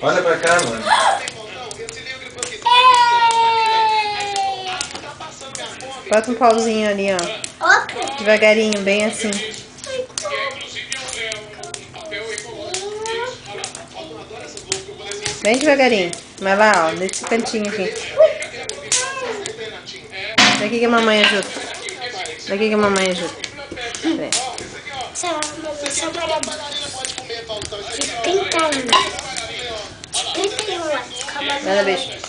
Olha pra cá, mano. Bota um pauzinho ali, ó. Devagarinho, bem assim. Bem devagarinho. Vai lá, ó, nesse cantinho aqui. Daqui que a mamãe ajuda. Daqui que a mamãe ajuda. Manda beijo.